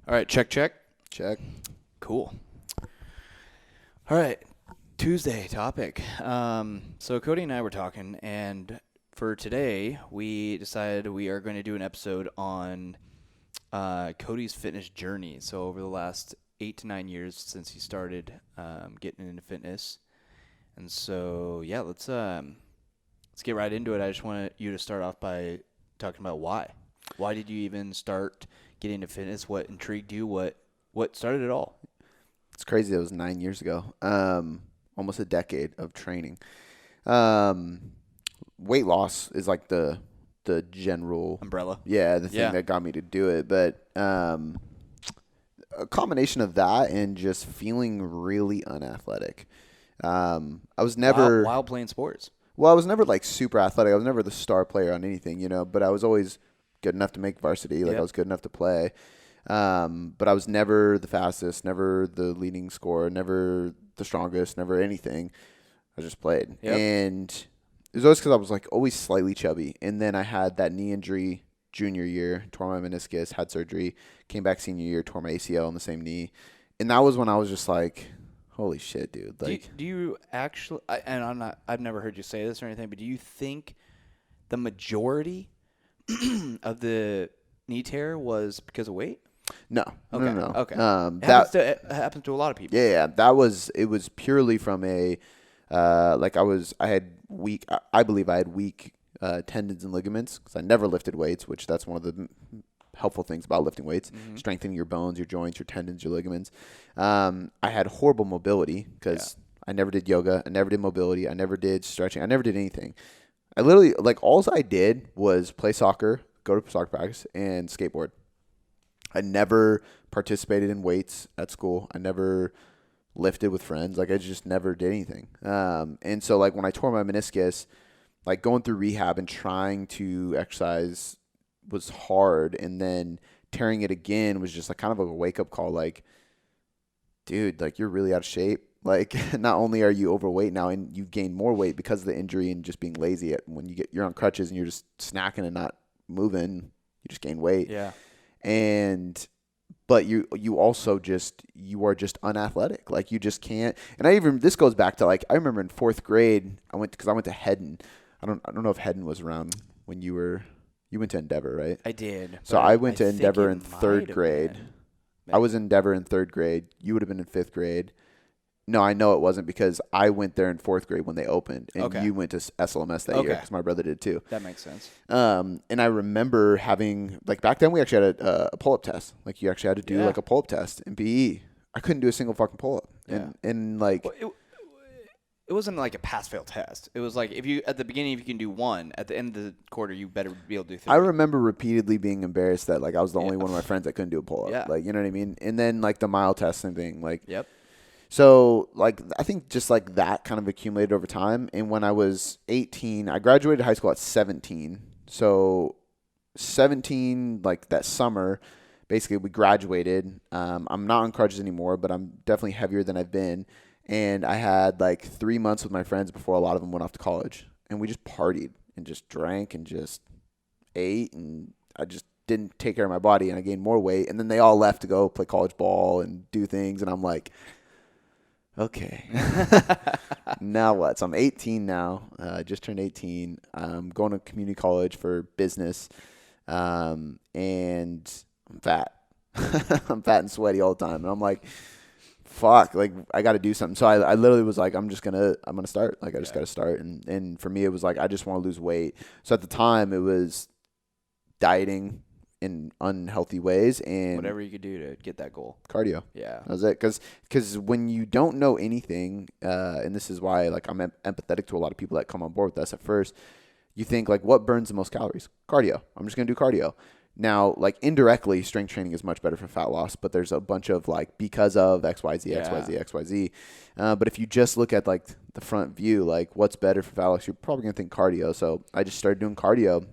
All right, check. Check. Cool. All right, Tuesday topic. So Cody and I were talking, and for today, we decided we are going to do an episode on Cody's fitness journey. So over the last 8 to 9 years since he started getting into fitness, and so yeah, let's get right into it. I just want you to start off by talking about why. Why did you even start getting into fitness? What intrigued you? What started it all? It's crazy. That was 9 years ago. Almost a decade of training. Um, Weight loss is like the general Umbrella. the thing that got me to do it. But a combination of that and just feeling really unathletic. I was never While playing sports. Well, I was never like super athletic. I was never the star player on anything, but I was always good enough to make varsity. Like I was good enough to play. But I was never the fastest, never the leading scorer, never the strongest, never anything. I just played. Yep. And it was always because I was like always slightly chubby. And then I had that knee injury junior year, tore my meniscus, had surgery, came back senior year, tore my ACL in the same knee. And that was when I was just like, holy shit, dude. Like, do you actually, and I've never heard you say this or anything, but do you think the majority of the knee tear was because of weight? No. Okay. No. Okay. It happens to a lot of people. Yeah. It was purely from I believe I had weak tendons and ligaments because I never lifted weights, which that's one of the helpful things about lifting weights, strengthening your bones, your joints, your tendons, your ligaments. I had horrible mobility because I never did yoga. I never did mobility. I never did stretching. I never did anything. I literally, all I did was play soccer, go to soccer practice, and skateboard. I never participated in weights at school. I never lifted with friends. I just never did anything. And so when I tore my meniscus, going through rehab and trying to exercise was hard. And then tearing it again was just kind of a wake up call. Dude, you're really out of shape. Not only are you overweight now and you've gained more weight because of the injury and just being lazy when you're on crutches and you're just snacking and not moving, you just gain weight. Yeah. But you also you are just unathletic. You just can't. And this goes back to I remember in 4th grade, I went to Hedden. I don't know if Hedden was around when you went to Endeavor, right? I did. So I went to Endeavor in 3rd grade. I was in Endeavor in 3rd grade. You would have been in 5th grade. No, I know it wasn't because I went there in 4th grade when they opened, and you went to SLMS that year because my brother did too. That makes sense. And I remember having back then we actually had a pull-up test. You actually had to do a pull-up test in PE. I couldn't do a single fucking pull-up, and Well, it wasn't like a pass-fail test. It was if you at the beginning if you can do one, at the end of the quarter you better be able to do 3. I remember repeatedly being embarrassed that I was the only one of my friends that couldn't do a pull-up. Yeah. You know what I mean? And then the mile test and thing. Yep. So, I think just that kind of accumulated over time. And when I was 18, I graduated high school at 17. So, 17, that summer, basically we graduated. I'm not on crutches anymore, but I'm definitely heavier than I've been. And I had 3 months with my friends before a lot of them went off to college. And we just partied and just drank and just ate. And I just didn't take care of my body. And I gained more weight. And then they all left to go play college ball and do things. And I'm like, okay, now what? So I'm 18 now. Just turned 18. I'm going to community college for business, and I'm fat. I'm fat and sweaty all the time, and I'm like, fuck, I got to do something. So I literally was like, I'm gonna start. I just got to start. And for me, it was I just want to lose weight. So at the time, it was dieting in unhealthy ways and whatever you could do to get that goal. Cardio. Yeah. That was it. Because when you don't know anything, and this is why I'm empathetic to a lot of people that come on board with us at first, you think what burns the most calories? Cardio. I'm just going to do cardio. Now, indirectly, strength training is much better for fat loss, but there's a bunch of because of XYZ, XYZ, XYZ. But if you just look at the front view, what's better for fat loss, you're probably going to think cardio. So I just started doing cardio.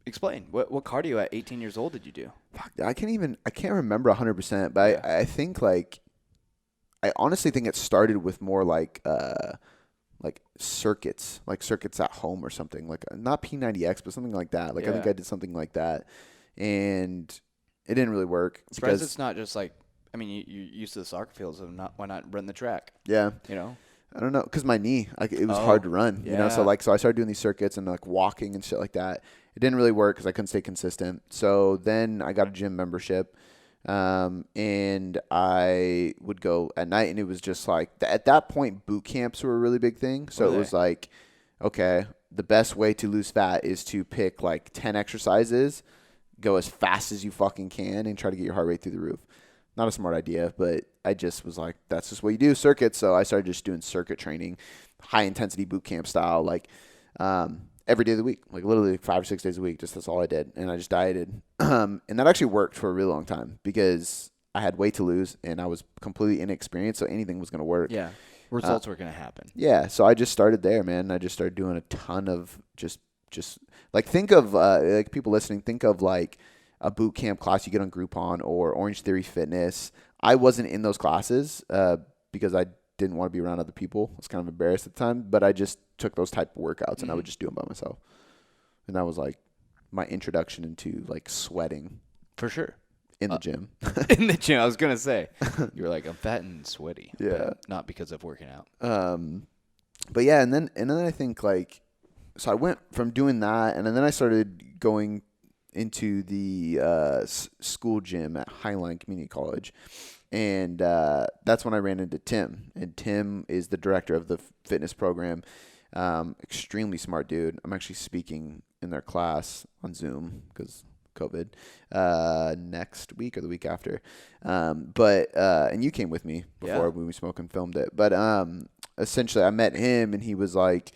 Explain what cardio at 18 years old did you do? I can't remember 100%, but I think I honestly think it started with more circuits at home or something, not P90X, but something like that. I think I did something like that. and it didn't really work. Surprised it's not just like, I mean, you're used to the soccer fields, so why not run the track? Yeah. You know? I don't know, because my knee, like, it was hard to run, you know? So I started doing these circuits and, like, walking and shit like that. It didn't really work because I couldn't stay consistent. So then I got a gym membership, and I would go at night, and it was just like, at that point, boot camps were a really big thing. So it was like, okay, the best way to lose fat is to pick, like, 10 exercises, go as fast as you fucking can, and try to get your heart rate through the roof. Not a smart idea, but I just was like, that's just what you do, circuits. So I started just doing circuit training, high intensity boot camp style, like every day of the week, like literally 5 or 6 days a week. Just that's all I did. And I just dieted. And that actually worked for a really long time because I had weight to lose and I was completely inexperienced. So anything was going to work. Yeah. Results were going to happen. Yeah. So I just started there, man. I just started doing a ton of just like, think of like people listening, think of like a boot camp class you get on Groupon or Orange Theory Fitness. I wasn't in those classes because I didn't want to be around other people. I was kind of embarrassed at the time, but I just took those type of workouts and I would just do them by myself. And that was like my introduction into like sweating. For sure. In the gym. In the gym. I was going to say, you were like, I'm fat and sweaty. Yeah. But not because of working out. But yeah, and then I think like, so I went from doing that and then I started going into the school gym at Highline Community College. And that's when I ran into Tim. And Tim is the director of the fitness program. Extremely smart dude. I'm actually speaking in their class on Zoom because COVID next week or the week after. And you came with me before when we smoked and filmed it. But essentially I met him and he was like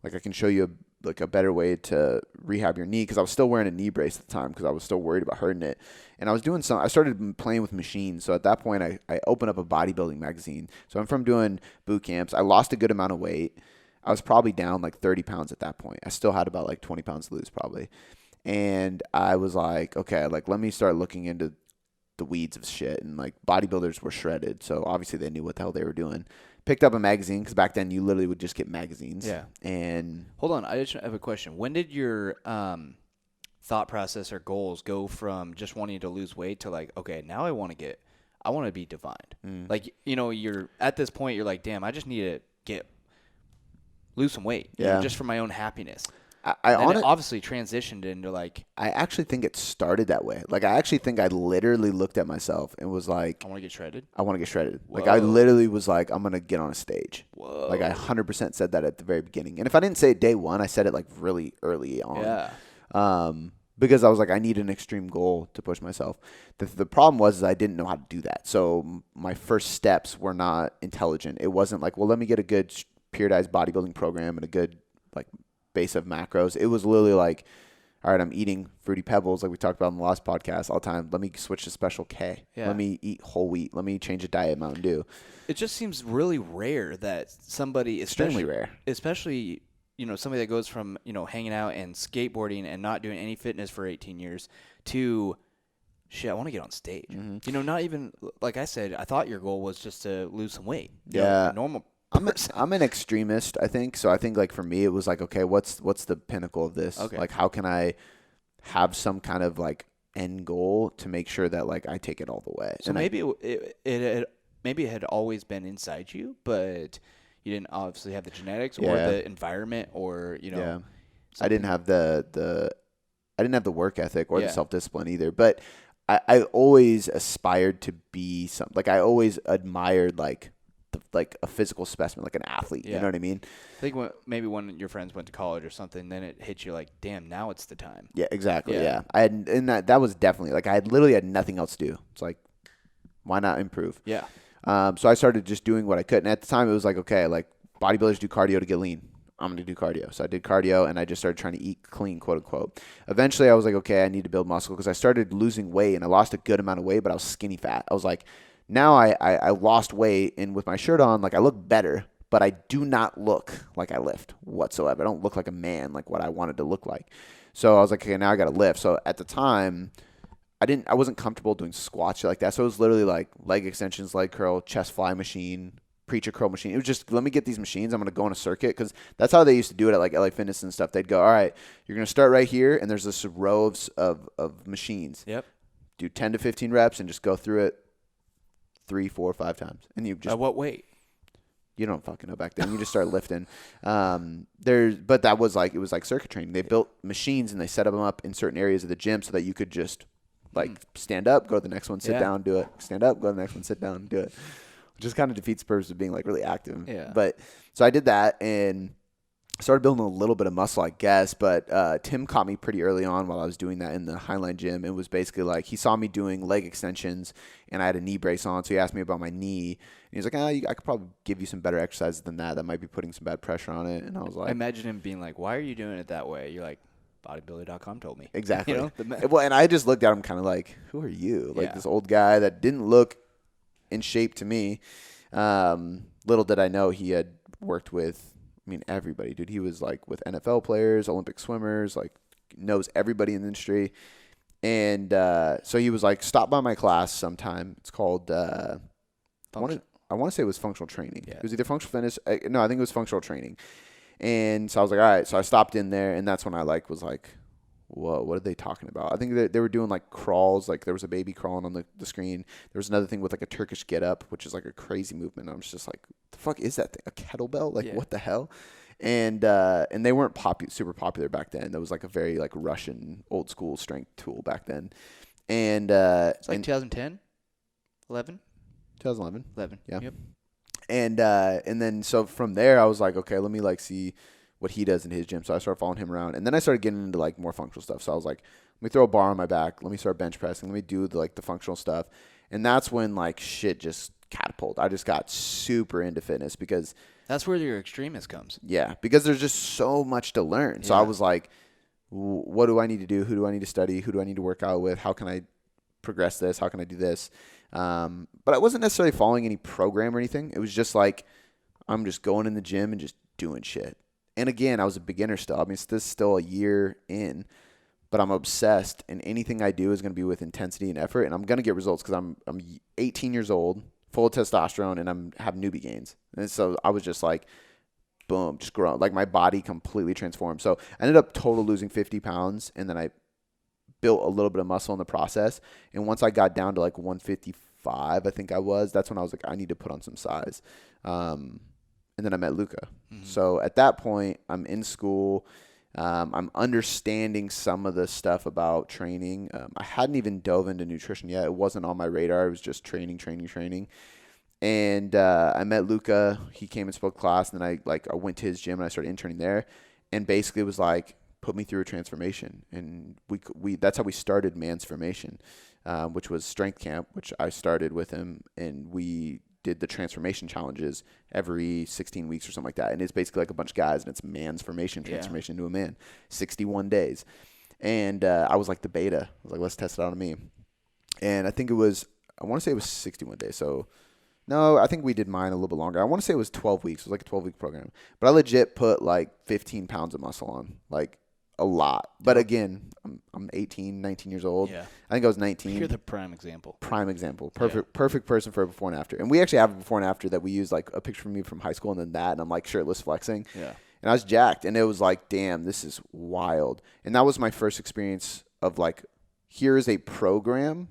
I can show you a better way to rehab your knee, because I was still wearing a knee brace at the time because I was still worried about hurting it. And I was doing I started playing with machines. So at that point I opened up a bodybuilding magazine. So I'm from doing boot camps. I lost a good amount of weight. I was probably down like 30 pounds at that point. I still had about like 20 pounds to lose probably. And I was like, okay, like let me start looking into the weeds of shit. And like bodybuilders were shredded. So obviously they knew what the hell they were doing. Picked up a magazine because back then you literally would just get magazines. Yeah. And hold on, I just have a question. When did your thought process or goals go from just wanting to lose weight to like, okay, now I want to be defined? Like, you know, you're at this point, you're like, damn, I just need to lose some weight, you know, just for my own happiness. I obviously transitioned into like, I actually think it started that way. Like, I actually think I literally looked at myself and was like, I want to get shredded. Whoa. Like, I literally was like, I'm going to get on a stage. Whoa. Like, I 100% said that at the very beginning. And if I didn't say it day one, I said it like really early on. Yeah. Because I was like, I need an extreme goal to push myself. The problem was I didn't know how to do that. So my first steps were not intelligent. It wasn't like, well, let me get a good periodized bodybuilding program and a good like base of macros. It was literally like, all right, I'm eating Fruity Pebbles like we talked about in the last podcast all the time. Let me switch to Special K. Yeah. Let me eat whole wheat. Let me change the diet Mountain Dew. It just seems really rare that somebody, extremely rare, especially, you know, somebody that goes from, you know, hanging out and skateboarding and not doing any fitness for 18 years to, shit, I want to get on stage. Mm-hmm. You know, not even, like I said, I thought your goal was just to lose some weight. Yeah. Normal. I'm an extremist, I think. So I think like for me, it was like, okay, what's the pinnacle of this? Okay. Like, how can I have some kind of like end goal to make sure that like I take it all the way? So and maybe it had always been inside you, but you didn't obviously have the genetics or the environment or, you know. Yeah. I didn't have the work ethic or the self-discipline either. But I always aspired to be something. Like, I always admired like a physical specimen, like an athlete. You know what I mean? I think when your friends went to college or something, then it hit you like, damn, now it's the time. Yeah, exactly. Yeah. I had, and that was definitely like, I had literally had nothing else to do. It's like, why not improve? Yeah. So I started just doing what I could. And at the time it was like, okay, like bodybuilders do cardio to get lean. I'm going to do cardio. So I did cardio and I just started trying to eat clean, quote unquote. Eventually I was like, okay, I need to build muscle because I started losing weight and I lost a good amount of weight, but I was skinny fat. I was like, now I lost weight and with my shirt on, like I look better, but I do not look like I lift whatsoever. I don't look like a man, like what I wanted to look like. So I was like, okay, now I got to lift. So at the time I wasn't comfortable doing squats, shit like that. So it was literally like leg extensions, leg curl, chest fly machine, preacher curl machine. It was just, let me get these machines. I'm going to go on a circuit, because that's how they used to do it at like LA Fitness and stuff. They'd go, all right, you're going to start right here, and there's this row of machines. Yep. Do 10 to 15 reps and just go through it 3, 4, 5 times. And you just At what weight? You don't fucking know back then. You just start lifting. But that was like, it was like circuit training. They built machines and they set them up in certain areas of the gym so that you could just like stand up, go to the next one, sit down, do it. Stand up, go to the next one, sit down, do it. Which just kind of defeats the purpose of being like really active. Yeah. But so I did that and started building a little bit of muscle, I guess. But Tim caught me pretty early on while I was doing that in the Highline gym. It was basically like, he saw me doing leg extensions and I had a knee brace on. So he asked me about my knee. And he was like, I could probably give you some better exercises than that. That might be putting some bad pressure on it. And I was like, I imagine him being like, why are you doing it that way? You're like, bodybuilder.com told me. exactly. You know? Well, and I just looked at him kind of like, who are you? Like this old guy that didn't look in shape to me. Little did I know he had worked with, I mean, everybody, dude. He was like with NFL players, Olympic swimmers, like knows everybody in the industry. And so he was like, stop by my class sometime. It's called, I want to say it was functional training. Yeah. It was either functional fitness. No, I think it was functional training. And so I was like, all right. So I stopped in there, and that's when I like was like, whoa, what are they talking about? I think they were doing like crawls. Like there was a baby crawling on the screen. There was another thing with like a Turkish get up, which is like a crazy movement. I was just like, the fuck is that thing? A kettlebell? Like what the hell? And they weren't super popular back then. That was like a very like Russian old school strength tool back then. And it's like 2010, 11, 2011. 11. Yeah. Yep. And then so from there I was like, okay, let me like see what he does in his gym. So I started following him around, and then I started getting into like more functional stuff. So I was like, let me throw a bar on my back. Let me start bench pressing. Let me do the functional stuff. And that's when like shit just catapulted. I just got super into fitness because that's where your extremist comes. Yeah, because there's just so much to learn. So I was like, what do I need to do? Who do I need to study? Who do I need to work out with? How can I progress this? How can I do this? But I wasn't necessarily following any program or anything. It was just like, I'm just going in the gym and just doing shit. And again, I was a beginner still. I mean, this is still a year in, but I'm obsessed, and anything I do is going to be with intensity and effort, and I'm going to get results because I'm 18 years old, full of testosterone, and have newbie gains. And so I was just like, boom, just grow. Like my body completely transformed. So I ended up total losing 50 pounds, and then I built a little bit of muscle in the process. And once I got down to like 155, I think I was, that's when I was like, I need to put on some size. And then I met Luca. Mm-hmm. So at that point, I'm in school. I'm understanding some of the stuff about training. I hadn't even dove into nutrition yet. It wasn't on my radar. It was just training. And I met Luca. He came and spoke class, and then I went to his gym and I started interning there. And basically it was like, put me through a transformation. And we that's how we started Man's Formation, which was strength camp, which I started with him, and we did the transformation challenges every 16 weeks or something like that. And it's basically like a bunch of guys, and it's Man's Formation, transformation into a man, 61 days. And I was like the beta. I was like, let's test it out on me. And I think I want to say it was 61 days. So no, I think we did mine a little bit longer. I want to say it was 12 weeks. It was like a 12-week program. But I legit put like 15 pounds of muscle on, like a lot. But again, I'm 18, 19 years old. Yeah. I think I was 19. You're the prime example. Perfect person for a before and after. And we actually have a before and after that we use, like a picture of me from high school and then that, and I'm like shirtless flexing. Yeah. And I was jacked, and it was like, damn, this is wild. And that was my first experience of like, here is a program.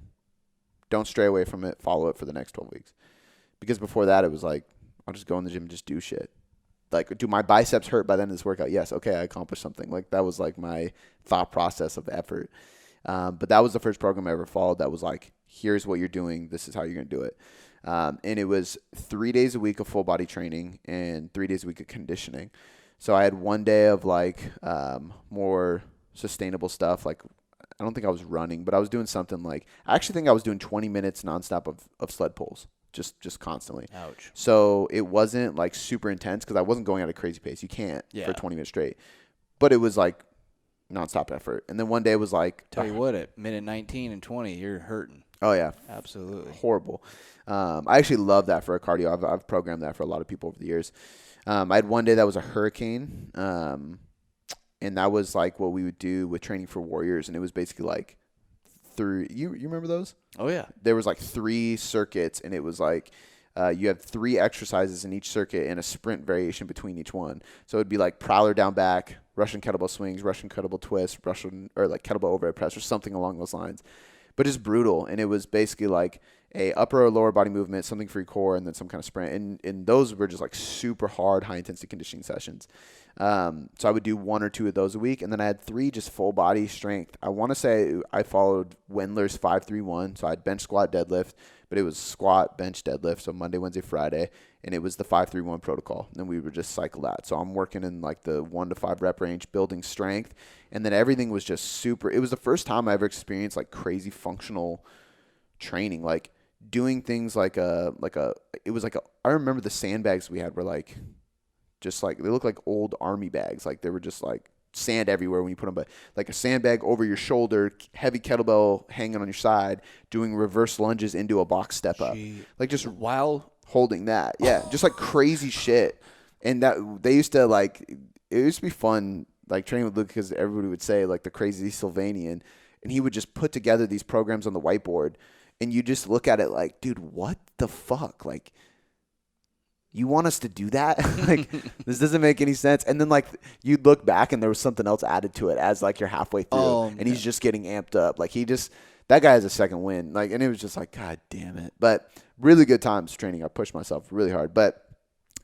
Don't stray away from it. Follow it for the next 12 weeks. Because before that, it was like, I'll just go in the gym and just do shit. Like, do my biceps hurt by the end of this workout? Yes. Okay, I accomplished something. Like, that was like my thought process of effort. But that was the first program I ever followed that was like, here's what you're doing. This is how you're going to do it. And it was 3 days a week of full body training and 3 days a week of conditioning. So I had one day of like more sustainable stuff. Like, I don't think I was running, but I was doing something like, I actually think I was doing 20 minutes nonstop of sled pulls. Just constantly. Ouch. So it wasn't like super intense because I wasn't going at a crazy pace. You can't for 20 minutes straight. But it was like nonstop effort. And then one day it was like, tell you what, at minute 19 and 20, you're hurting. Oh yeah, absolutely horrible. I actually love that for a cardio. I've programmed that for a lot of people over the years. I had one day that was a hurricane, and that was like what we would do with training for warriors, and it was basically like you remember those? Oh yeah. There was like 3 circuits, and it was like You have 3 exercises in each circuit and a sprint variation between each one. So it'd be like prowler down back, Russian kettlebell swings, Russian kettlebell twist, or like kettlebell overhead press or something along those lines. But it's brutal. And it was basically like a upper or lower body movement, something for your core, and then some kind of sprint. And those were just like super hard, high intensity conditioning sessions. So I would do 1 or 2 of those a week. And then I had 3 just full body strength. I want to say I followed Wendler's 5-3-1. So I had bench, squat, deadlift, but it was squat, bench, deadlift. So Monday, Wednesday, Friday. And it was the 5-3-1 protocol. And then we would just cycle that. So I'm working in like the 1 to 5 rep range, building strength. And then everything was just super. It was the first time I ever experienced like crazy functional training, like doing things I remember the sandbags we had were like, just like, they look like old army bags. Like they were just like sand everywhere when you put them, but like a sandbag over your shoulder, heavy kettlebell hanging on your side, doing reverse lunges into a box step up. Like just while holding that. Yeah. Just like crazy shit. And that they used to like, it used to be fun, like training with Luke, because everybody would say like the crazy Sylvanian, and he would just put together these programs on the whiteboard, and you just look at it like, dude, what the fuck? Like, you want us to do that? Like, this doesn't make any sense. And then like you'd look back and there was something else added to it as like you're halfway through, and he's just getting amped up. Like that guy has a second win. Like, and it was just like, God damn it. But really good times training. I pushed myself really hard. But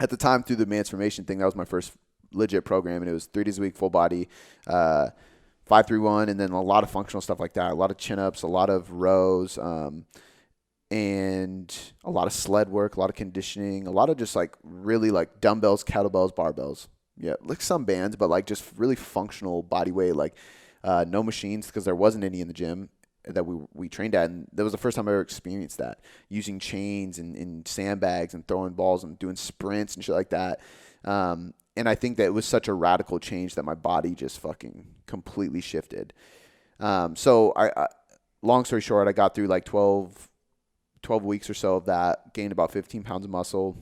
at the time, through the Transformation thing, that was my first legit program, and it was 3 days a week, full body, 5-3-1, and then a lot of functional stuff like that, a lot of chin-ups, a lot of rows, and a lot of sled work, a lot of conditioning, a lot of just like really like dumbbells, kettlebells, barbells. Yeah, like some bands, but like just really functional body weight, like no machines, because there wasn't any in the gym that we trained at. And that was the first time I ever experienced that, using chains and sandbags and throwing balls and doing sprints and shit like that. And I think that it was such a radical change that my body just fucking completely shifted. So I long story short, I got through like 12 weeks or so of that, gained about 15 pounds of muscle.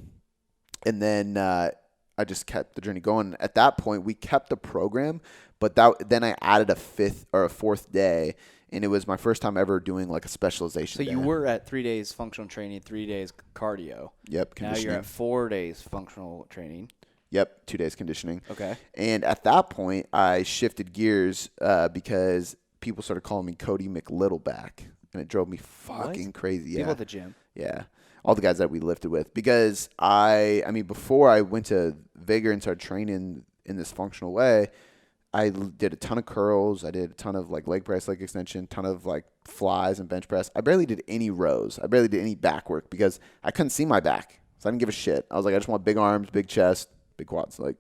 And then I just kept the journey going. At that point, we kept the program, but then I added a 5th or a 4th day, and it was my first time ever doing like a specialization. So you were at 3 days functional training, 3 days cardio. Yep. Now you're at 4 days functional training. Yep, 2 days conditioning. Okay. And at that point, I shifted gears because people started calling me Cody McLittleback, and it drove me fucking crazy. Yeah. People at the gym. Yeah. All the guys that we lifted with. Because I mean, before I went to Vigor and started training in this functional way, I did a ton of curls. I did a ton of like leg press, leg extension, ton of like flies and bench press. I barely did any rows. I barely did any back work because I couldn't see my back. So I didn't give a shit. I was like, I just want big arms, big chest, big quads, like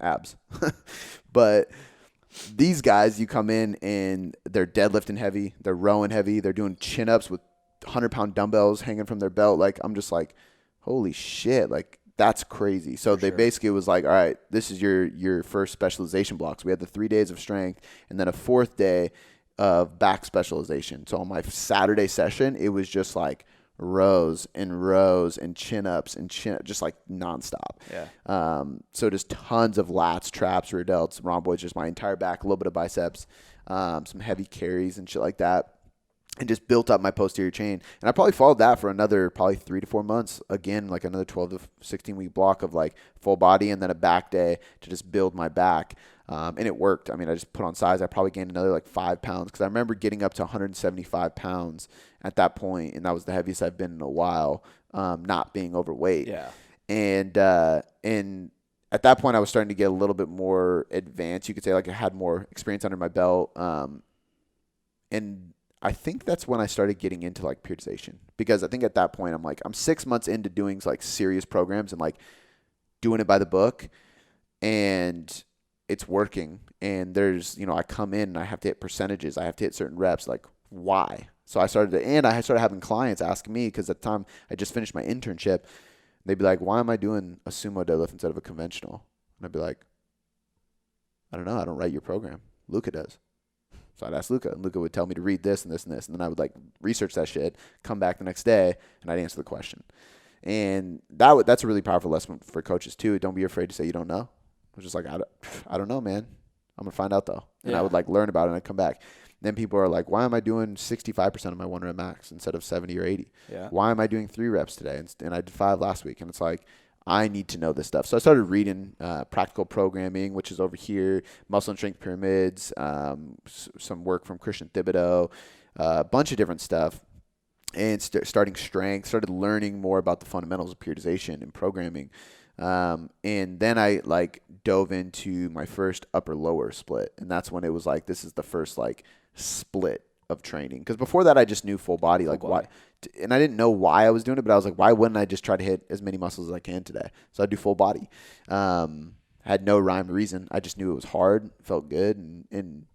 abs. But these guys, you come in and they're deadlifting heavy, they're rowing heavy, they're doing chin-ups with 100-pound dumbbells hanging from their belt. Like, I'm just like, holy shit, like, that's crazy. So they basically was like, all right, this is your first specialization blocks. We had the 3 days of strength and then a 4th day of back specialization. So on my Saturday session, it was just like rows and chin-ups and just like nonstop. Yeah. So just tons of lats, traps, rear delts, rhomboids, just my entire back, a little bit of biceps, some heavy carries and shit like that. And just built up my posterior chain. And I probably followed that for another 3 to 4 months. Again, like another 12 to 16 week block of like full body and then a back day to just build my back. And it worked. I mean, I just put on size. I probably gained another like 5 pounds because I remember getting up to 175 pounds at that point, and that was the heaviest I've been in a while, not being overweight. Yeah. And at that point, I was starting to get a little bit more advanced. You could say like I had more experience under my belt. And I think that's when I started getting into like periodization, because I think at that point I'm 6 months into doing like serious programs and like doing it by the book, and it's working. And there's, I come in and I have to hit percentages. I have to hit certain reps. Like, why? So I started having clients ask me, because at the time I just finished my internship. They'd be like, why am I doing a sumo deadlift instead of a conventional? And I'd be like, I don't know. I don't write your program. Luca does. So I'd ask Luca, and Luca would tell me to read this and this and this. And then I would like research that shit, come back the next day, and I'd answer the question. And that's a really powerful lesson for coaches too. Don't be afraid to say you don't know. I was just like, I don't know, man. I'm going to find out though. And I would like learn about it and I'd come back. Then people are like, why am I doing 65% of my 1 rep max instead of 70 or 80? Yeah. Why am I doing 3 reps today? And I did 5 last week. And it's like, I need to know this stuff. So I started reading Practical Programming, which is over here, Muscle and Strength Pyramids, some work from Christian Thibodeau, a bunch of different stuff. And starting strength, started learning more about the fundamentals of periodization and programming. And then I like dove into my first upper lower split. And that's when it was like, this is the first like split of training. Because before that, I just knew full body. Why? And I didn't know why I was doing it, but I was like, why wouldn't I just try to hit as many muscles as I can today? So I do full body. Had no rhyme or reason. I just knew it was hard, felt good, and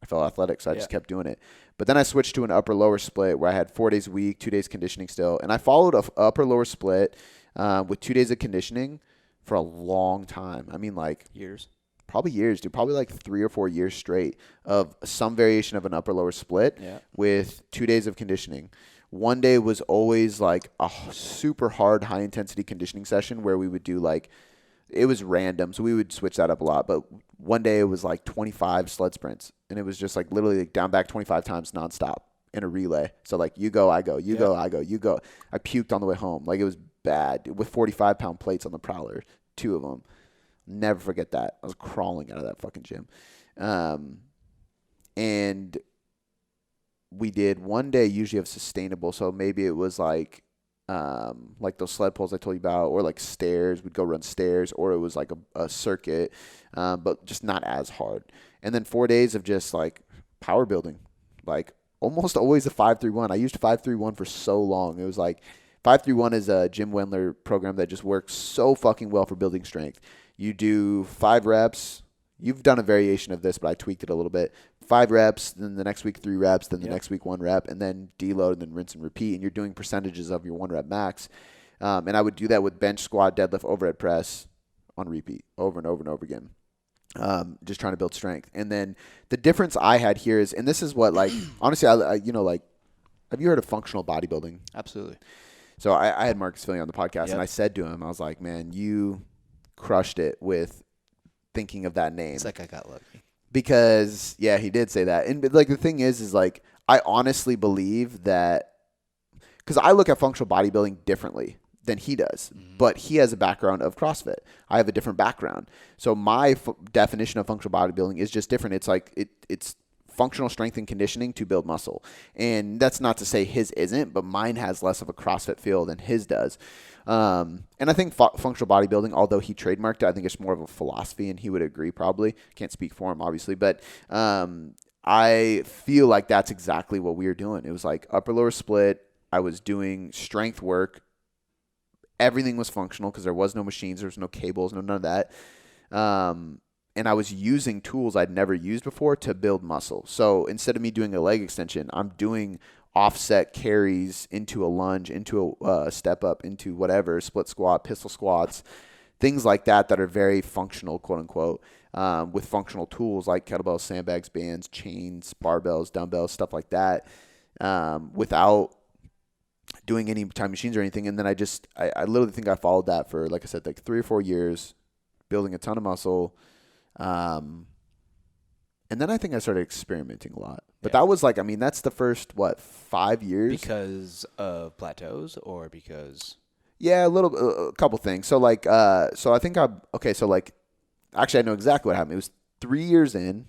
I felt athletic. So I just kept doing it. But then I switched to an upper lower split where I had 4 days a week, 2 days conditioning still. And I followed a upper lower split with 2 days of conditioning for a long time. I mean, like years. Probably years, dude. Probably like 3 or 4 years straight of some variation of an upper lower split with 2 days of conditioning. One day was always like a super hard high intensity conditioning session where we would do like, it was random. So we would switch that up a lot. But one day it was like 25 sled sprints. And it was just like literally like down back 25 times nonstop in a relay. So like you go, I go, you go, I go, you go. I puked on the way home. Like it was bad with 45-pound plates on the prowler, 2 of them. Never forget that. I was crawling out of that fucking gym. And we did one day usually of sustainable. So maybe it was like those sled pulls I told you about, or like stairs. We'd go run stairs, or it was like a circuit, but just not as hard. And then 4 days of just like power building, like almost always a 5-3-1. I used 5-3-1 for so long. It was like 5-3-1 is a Jim Wendler program that just works so fucking well for building strength. You do 5 reps. You've done a variation of this, but I tweaked it a little bit. 5 reps, then the next week 3 reps, then the next week 1 rep, and then deload, and then rinse and repeat. And you're doing percentages of your 1 rep max. And I would do that with bench, squat, deadlift, overhead press on repeat over and over and over again. Just trying to build strength. And then the difference I had here is, and this is what, like, honestly, I have you heard of functional bodybuilding? Absolutely. So I had Marcus Fillion on the podcast, and I said to him, I was like, man, you crushed it with thinking of that name. It's like I got lucky. Because, yeah, he did say that. And like the thing is like, I honestly believe that, because I look at functional bodybuilding differently than he does, but he has a background of CrossFit. I have a different background. So my definition of functional bodybuilding is just different. It's like, it's functional strength and conditioning to build muscle. And that's not to say his isn't, but mine has less of a CrossFit feel than his does. And I think functional bodybuilding, although he trademarked it, I think it's more of a philosophy, and he would agree probably. Can't speak for him, obviously. But I feel like that's exactly what we were doing. It was like upper lower split. I was doing strength work. Everything was functional because there was no machines. There was no cables, none of that. And I was using tools I'd never used before to build muscle. So instead of me doing a leg extension, I'm doing offset carries into a lunge, into a step up, into whatever, split squat, pistol squats, things like that are very functional, quote unquote, with functional tools like kettlebells, sandbags, bands, chains, barbells, dumbbells, stuff like that, without doing any time machines or anything. And then I literally think I followed that for, like I said, like 3 or 4 years, building a ton of muscle. And then I think I started experimenting a lot. But that was like, I mean, that's the first, 5 years? Because of plateaus or because? Yeah, a couple things. So like, so I think actually I know exactly what happened. It was 3 years in,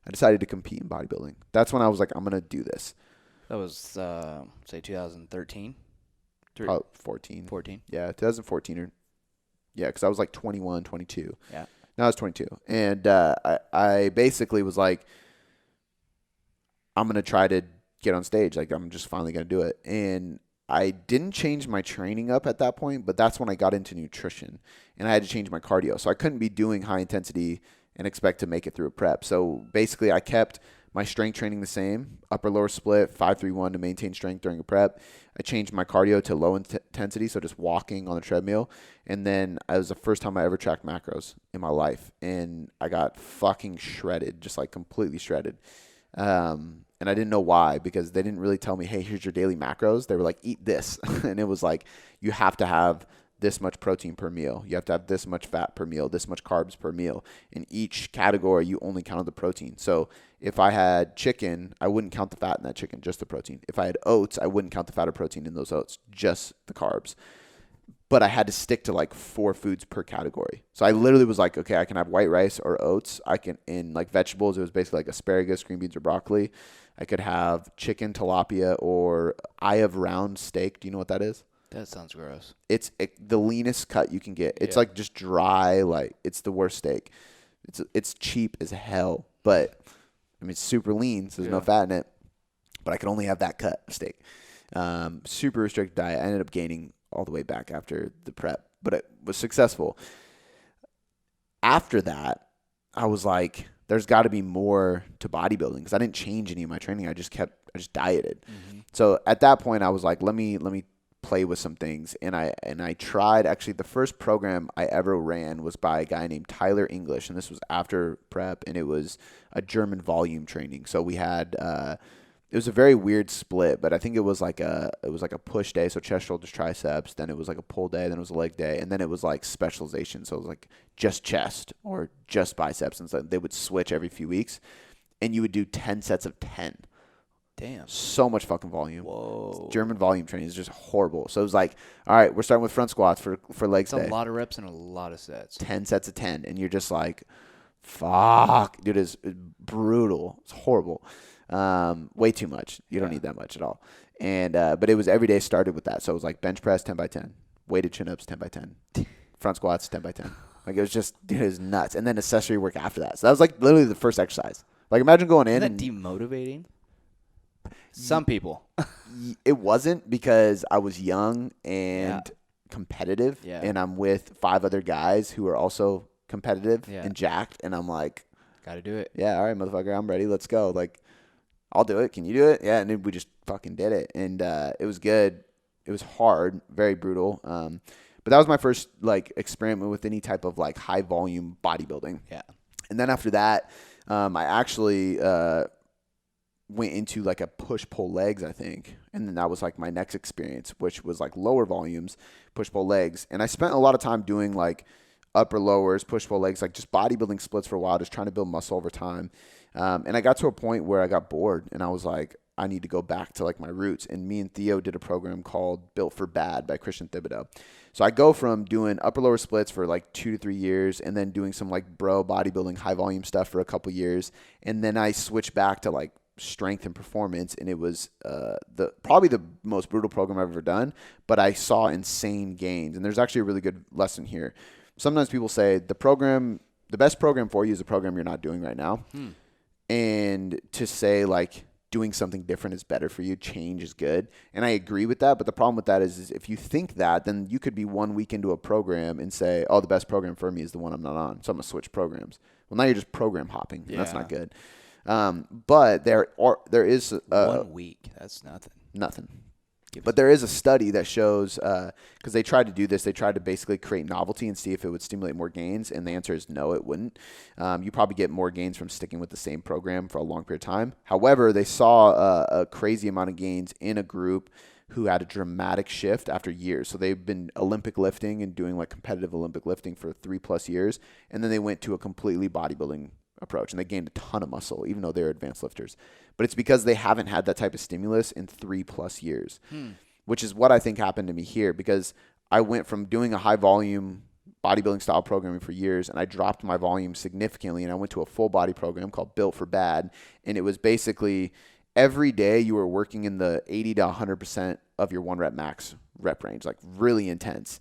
I decided to compete in bodybuilding. That's when I was like, I'm going to do this. That was, say 2013? 14. 14? Yeah, 2014 because I was like 21, 22. Yeah. No, I was 22. And I basically was like, I'm going to try to get on stage. Like, I'm just finally going to do it. And I didn't change my training up at that point, but that's when I got into nutrition. And I had to change my cardio. So I couldn't be doing high intensity and expect to make it through a prep. So basically, I kept my strength training the same, upper lower split, 5-3-1 to maintain strength during a prep. I changed my cardio to low intensity, so just walking on the treadmill. And then it was the first time I ever tracked macros in my life. And I got fucking shredded, just like completely shredded. And I didn't know why, because they didn't really tell me, hey, here's your daily macros. They were like, eat this. And it was like, you have to have this much protein per meal. You have to have this much fat per meal, this much carbs per meal. In each category, you only counted the protein. So if I had chicken, I wouldn't count the fat in that chicken, just the protein. If I had oats, I wouldn't count the fat or protein in those oats, just the carbs. But I had to stick to like 4 foods per category. So I literally was like, okay, I can have white rice or oats. I can, in like vegetables, it was basically like asparagus, green beans, or broccoli. I could have chicken, tilapia, or eye of round steak. Do you know what that is? That sounds gross. It's the leanest cut you can get. It's Yeah. like just dry, like it's the worst steak. It's cheap as hell, but I mean it's super lean, so there's no fat in it. But I could only have that cut of steak. Super restricted diet. I ended up gaining all the way back after the prep, but it was successful. After that, I was like, there's got to be more to bodybuilding because I didn't change any of my training. I just dieted. Mm-hmm. So at that point, I was like, let me play with some things, and I tried. Actually, the first program I ever ran was by a guy named Tyler English, and this was after prep, and it was a German volume training. So we had it was a very weird split, but I think it was like a push day, so chest, shoulders, triceps. Then it was like a pull day. Then it was a leg day, and then it was like specialization. So it was like just chest or just biceps, and so they would switch every few weeks, and you would do 10 sets of 10. Damn. So much fucking volume. Whoa. German volume training is just horrible. So it was like, all right, we're starting with front squats for legs day. It's a lot of reps and a lot of sets. 10 sets of 10, and you're just like, fuck, dude, it's brutal. It's horrible. Way too much. You don't need that much at all. And but it was every day started with that. So it was like bench press 10 by 10, weighted chin ups 10 by 10, front squats 10 by 10. Like it was just, dude, it was nuts. And then accessory work after that. So that was like literally the first exercise. Like imagine going in. Isn't that demotivating? Some people. It wasn't because I was young and competitive, and I'm with 5 other guys who are also competitive and jacked, and I'm like, gotta do it. Yeah, all right, motherfucker, I'm ready. Let's go. Like, I'll do it. Can you do it? Yeah, and then we just fucking did it, and it was good. It was hard, very brutal. But that was my first like experiment with any type of like high volume bodybuilding. Yeah, and then after that, I actually went into like a push-pull legs, I think. And then that was like my next experience, which was like lower volumes, push-pull legs. And I spent a lot of time doing like upper lowers, push-pull legs, like just bodybuilding splits for a while, just trying to build muscle over time. And I got to a point where I got bored and I was like, I need to go back to like my roots. And me and Theo did a program called Built for Bad by Christian Thibodeau. So I go from doing upper lower splits for like 2 to 3 years and then doing some like bro bodybuilding high volume stuff for a couple years. And then I switch back to like strength and performance, and it was probably the most brutal program I've ever done, but I saw insane gains. And there's actually a really good lesson here. Sometimes people say the best program for you is a program you're not doing right now. And to say like doing something different is better for you, change is good. And I agree with that, but the problem with that is if you think that, then you could be 1 week into a program and say, oh, the best program for me is the one I'm not on, so I'm gonna switch programs. Well, now you're just program hopping, and that's not good. But there is 1 week. That's nothing. But there is a study that shows, because they tried to do this, they tried to basically create novelty and see if it would stimulate more gains, and the answer is no, it wouldn't. You probably get more gains from sticking with the same program for a long period of time. However, they saw a crazy amount of gains in a group who had a dramatic shift after years. So they've been Olympic lifting and doing like competitive Olympic lifting for 3+ years, and then they went to a completely bodybuilding approach, and they gained a ton of muscle, even though they're advanced lifters. But it's because they haven't had that type of stimulus in 3+ years, which is what I think happened to me here, because I went from doing a high volume bodybuilding style programming for years, and I dropped my volume significantly, and I went to a full body program called Built for Bad, and it was basically every day you were working in the 80 to 100% of your 1 rep max rep range, like really intense.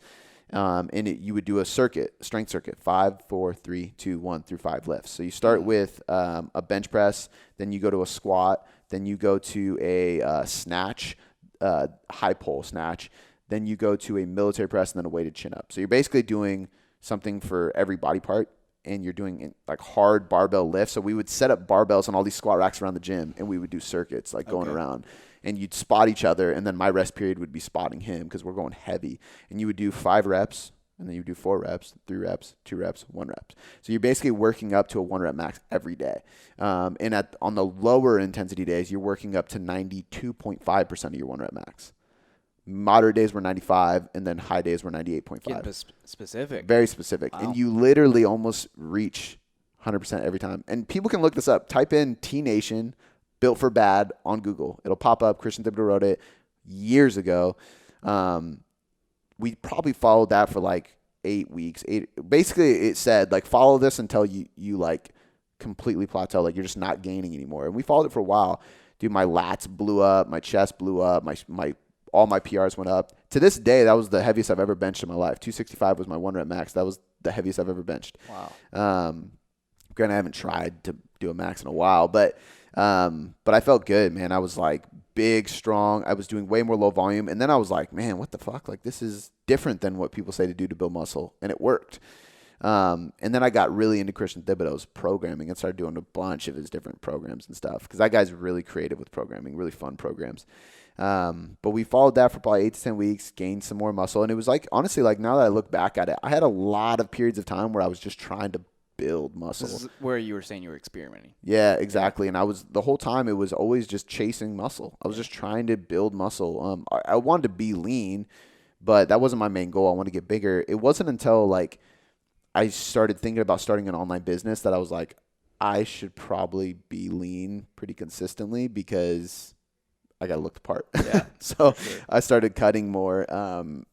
And you would do a strength circuit, 5, 4, 3, 2, 1 through 5 lifts. So you start with a bench press, then you go to a squat, then you go to a snatch, high pull snatch, then you go to a military press, and then a weighted chin up. So you're basically doing something for every body part, and you're doing like hard barbell lifts. So we would set up barbells on all these squat racks around the gym, and we would do circuits like going around. And you'd spot each other, and then my rest period would be spotting him because we're going heavy. And you would do 5 reps, and then you would do 4 reps, 3 reps, 2 reps, 1 rep. So you're basically working up to a 1 rep max every day. And on the lower intensity days, you're working up to 92.5% of your 1 rep max. Moderate days were 95, and then high days were 98.5. Getting specific. Very specific. Wow. And you literally almost reach 100% every time. And people can look this up. Type in T Nation Built for Bad on Google. It'll pop up. Christian Thibodeau wrote it years ago. We probably followed that for like 8 weeks. Basically, it said, like, follow this until you like completely plateau. Like, you're just not gaining anymore. And we followed it for a while. Dude, my lats blew up. My chest blew up. All my PRs went up. To this day, that was the heaviest I've ever benched in my life. 265 was my 1 rep max. That was the heaviest I've ever benched. Wow. Granted, I haven't tried to do a max in a while, but I felt good, man. I was like big, strong. I was doing way more low volume. And then I was like, man, what the fuck? Like, this is different than what people say to do to build muscle. And it worked. And then I got really into Christian Thibodeau's programming and started doing a bunch of his different programs and stuff. Because that guy's really creative with programming, really fun programs. But we followed that for probably 8 to 10 weeks, gained some more muscle. And it was like, honestly, like now that I look back at it, I had a lot of periods of time where I was just trying to build muscle. This is where you were saying you were experimenting. Yeah, exactly. And the whole time it was always just chasing muscle. I was just trying to build muscle. I wanted to be lean, but that wasn't my main goal. I wanted to get bigger. It wasn't until like I started thinking about starting an online business that I was like, I should probably be lean pretty consistently because I got to look the part. Yeah. So sure. I started cutting more.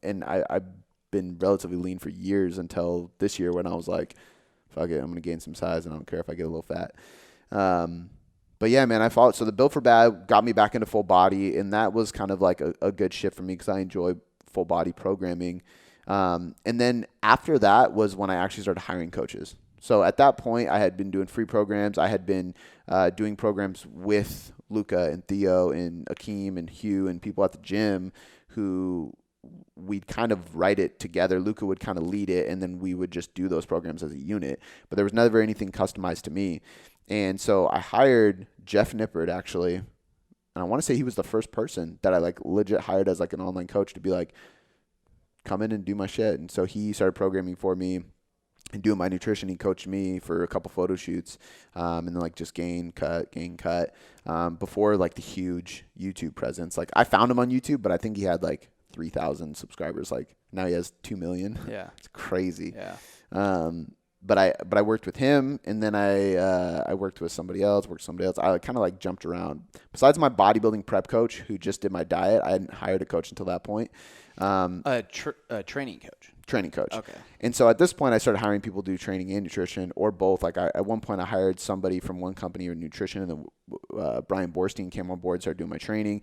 And I've been relatively lean for years until this year when I was like, fuck it, I'm going to gain some size and I don't care if I get a little fat. But yeah, man, I followed. So the Built for Bad got me back into full body. And that was kind of like a good shift for me because I enjoy full body programming. And then after that was when I actually started hiring coaches. So at that point, I had been doing free programs. I had been doing programs with Luca and Theo and Akeem and Hugh and people at the gym who we'd kind of write it together. Luca would kind of lead it, and then we would just do those programs as a unit. But there was never anything customized to me. And so I hired Jeff Nippert, actually. And I want to say he was the first person that I like legit hired as like an online coach to be like, come in and do my shit. And so he started programming for me and doing my nutrition. He coached me for a couple photo shoots, and then like just gain, cut, before like the huge YouTube presence. Like I found him on YouTube, but I think he had like 3,000 subscribers. Like now he has 2 million. Yeah. It's crazy. Yeah. But I worked with him, and then I worked with somebody else. I kind of like jumped around. Besides my bodybuilding prep coach who just did my diet, I hadn't hired a coach until that point. A training coach. Training coach. Okay. And so at this point, I started hiring people to do training and nutrition, or both. Like at one point, I hired somebody from one company in nutrition, and then Brian Borstein came on board, started doing my training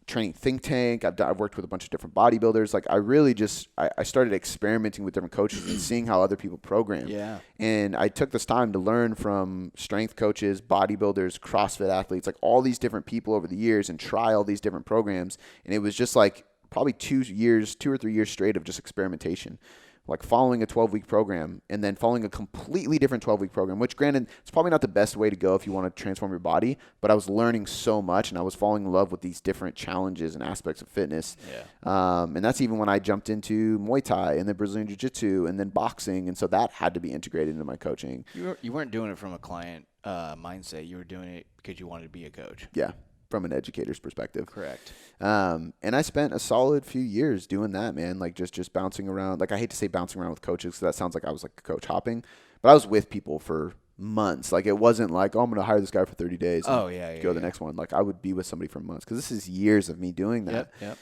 think tank. I've worked with a bunch of different bodybuilders. Like I really just I started experimenting with different coaches and seeing how other people program. Yeah. And I took this time to learn from strength coaches, bodybuilders, CrossFit athletes, like all these different people over the years, and try all these different programs. And it was just like probably 2 or 3 years straight of just experimentation, like following a 12-week program and then following a completely different 12-week program, which granted, it's probably not the best way to go if you want to transform your body, but I was learning so much and I was falling in love with these different challenges and aspects of fitness. Yeah. And that's even when I jumped into Muay Thai and then Brazilian Jiu-Jitsu and then boxing. And so that had to be integrated into my coaching. You weren't doing it from a client mindset. You were doing it because you wanted to be a coach. Yeah. From an educator's perspective. Correct. And I spent a solid few years doing that, man. Like just bouncing around. Like I hate to say bouncing around with coaches because that sounds like I was like a coach hopping, but I was with people for months. Like it wasn't like, oh, I'm going to hire this guy for 30 days. And go to the next one. Like I would be with somebody for months because this is years of me doing that. Yep.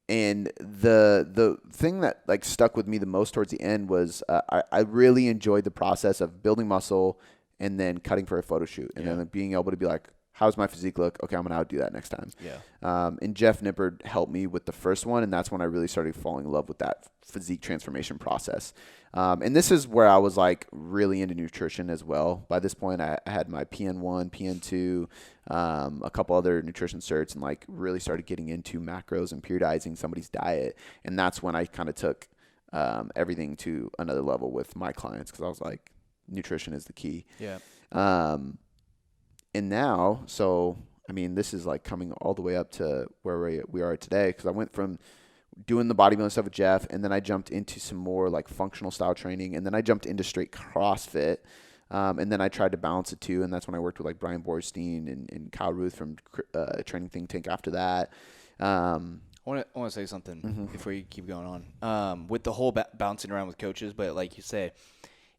And the thing that like stuck with me the most towards the end was I really enjoyed the process of building muscle and then cutting for a photo shoot and then being able to be like, how's my physique look? Okay, I'm going to outdo that next time. Yeah. And Jeff Nippert helped me with the first one, and that's when I really started falling in love with that physique transformation process. And this is where I was like really into nutrition as well. By this point, I had my PN1, PN2, a couple other nutrition certs, and like really started getting into macros and periodizing somebody's diet. And that's when I kind of took everything to another level with my clients because I was like, nutrition is the key. Yeah. And now, so, I mean, this is like coming all the way up to where we are today because I went from doing the bodybuilding stuff with Jeff, and then I jumped into some more like functional style training, and then I jumped into straight CrossFit, and then I tried to balance it too, and that's when I worked with like Brian Borstein and Kyle Ruth from Training Think Tank after that. I want to say something before you keep going on. With the whole bouncing around with coaches, but like you say,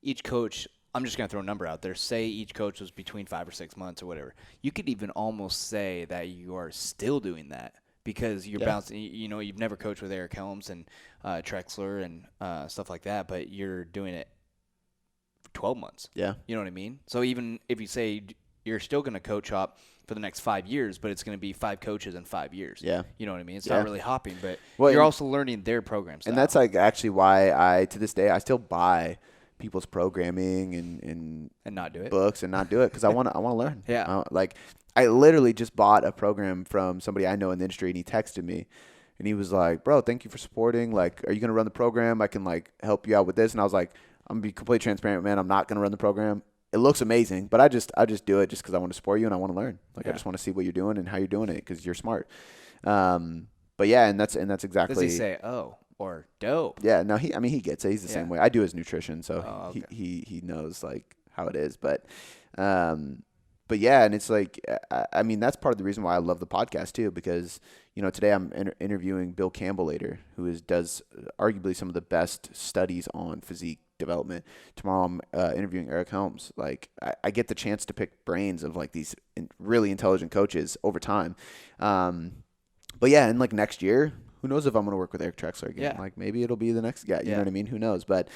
each coach, I'm just going to throw a number out there. Say each coach was between 5 or 6 months or whatever. You could even almost say that you are still doing that because you're bouncing. You know, you've never coached with Eric Helms and Trexler and stuff like that, but you're doing it for 12 months. Yeah. You know what I mean? So even if you say you're still going to coach hop for the next 5 years, but it's going to be 5 coaches in 5 years. Yeah. You know what I mean? It's not really hopping, but well, you're also learning their programs. And that's like actually why I, to this day, I still buy people's programming and not do it. Books and not do it because I want to learn. Yeah. Like I literally just bought a program from somebody I know in the industry, and he texted me and he was like, "Bro, thank you for supporting. Like, are you going to run the program? I can like help you out with this." And I was like, "I'm going to be completely transparent, man. I'm not going to run the program. It looks amazing, but I just do it just because I want to support you and I want to learn. Like, I just want to see what you're doing and how you're doing it because you're smart." But yeah, and that's exactly. Does he say, "Oh," or "Dope"? Yeah, no, he gets it. He's the same way. I do his nutrition, so okay. he knows like how it is. But yeah, and it's like I mean that's part of the reason why I love the podcast too, because you know today I'm interviewing Bill Campbell later, who does arguably some of the best studies on physique development. Tomorrow I'm interviewing Eric Helms. Like I get the chance to pick brains of like these really intelligent coaches over time. But yeah, and like next year, who knows if I'm going to work with Eric Trexler again? Yeah. Like maybe it'll be the next guy. You know what I mean? Who knows? But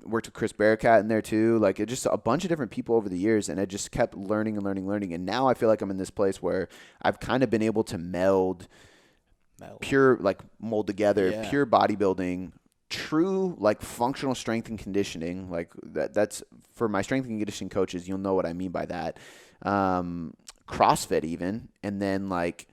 worked with Chris Bearcat in there too. Like it just a bunch of different people over the years, and I just kept learning. And now I feel like I'm in this place where I've kind of been able to meld pure, like mold together pure bodybuilding, true like functional strength and conditioning. Like that's for my strength and conditioning coaches. You'll know what I mean by that. CrossFit even, and then like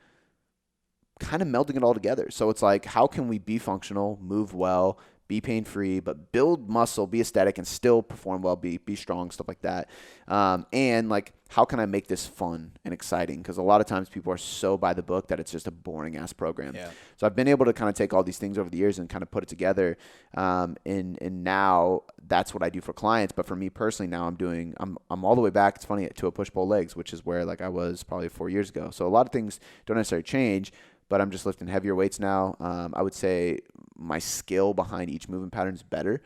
kind of melding it all together. So it's like, how can we be functional, move well, be pain-free, but build muscle, be aesthetic, and still perform well, be strong, stuff like that. And like, how can I make this fun and exciting? Because a lot of times people are so by the book that it's just a boring-ass program. Yeah. So I've been able to kind of take all these things over the years and kind of put it together. And now that's what I do for clients. But for me personally, now I'm all the way back, it's funny, to a push-pull legs, which is where like I was probably 4 years ago. So a lot of things don't necessarily change, but I'm just lifting heavier weights now. I would say my skill behind each movement pattern is better.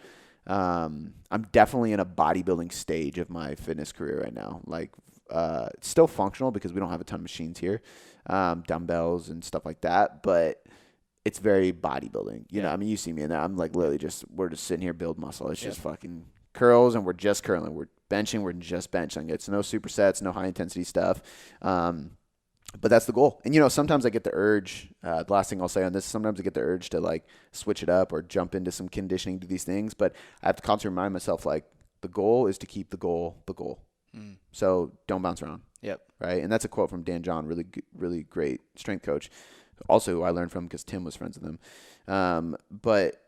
I'm definitely in a bodybuilding stage of my fitness career right now. Like, it's still functional because we don't have a ton of machines here, dumbbells and stuff like that, but it's very bodybuilding. You know, I mean, you see me in there. I'm like literally we're just sitting here, build muscle. It's just fucking curls and we're just curling. We're benching, we're just benching. It's no supersets, no high intensity stuff. But that's the goal. And, you know, sometimes I get the urge, the last thing I'll say on this, sometimes I get the urge to, like, switch it up or jump into some conditioning, do these things. But I have to constantly remind myself, like, the goal is to keep the goal the goal. So don't bounce around. Yep. Right? And that's a quote from Dan John, really great strength coach. Also who I learned from because Tim was friends with him. But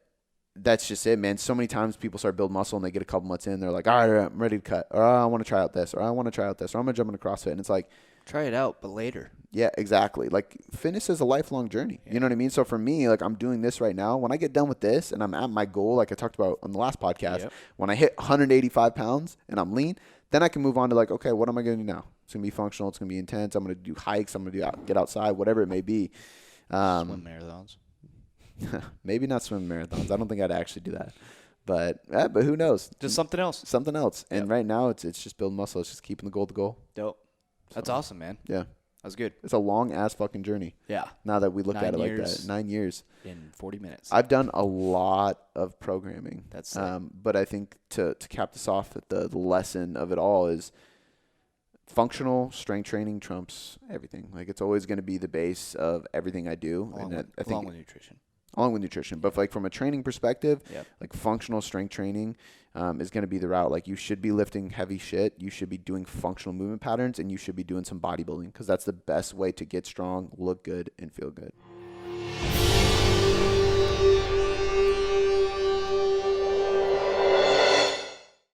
that's just it, man. So many times people start building muscle and they get a couple months in. They're like, all right, I'm ready to cut. Or I want to try out this. Or I want to try out this. Or I'm going to jump into CrossFit. And it's like, try it out, but later. Yeah, exactly. Like fitness is a lifelong journey. You know what I mean? So for me, like I'm doing this right now. When I get done with this and I'm at my goal, like I talked about on the last podcast, when I hit 185 pounds and I'm lean, then I can move on to like, okay, what am I going to do now? It's going to be functional. It's going to be intense. I'm going to do hikes. I'm going to get outside, whatever it may be. Swim marathons. Maybe not swim marathons. I don't think I'd actually do that. But who knows? Just something else. Something else. And right now it's just building muscle. It's just keeping the goal the goal. Dope. That's awesome, man. Yeah. That's good. It's a long-ass fucking journey. Yeah. Now that we look at it like that. 9 years. In 40 minutes. I've done a lot of programming. That's but I think to cap this off, the lesson of it all is functional strength training trumps everything. Like it's always going to be the base of everything I do. Along with nutrition. Along with nutrition. But like from a training perspective, like functional strength training is going to be the route. Like you should be lifting heavy shit. You should be doing functional movement patterns and you should be doing some bodybuilding because that's the best way to get strong, look good, and feel good.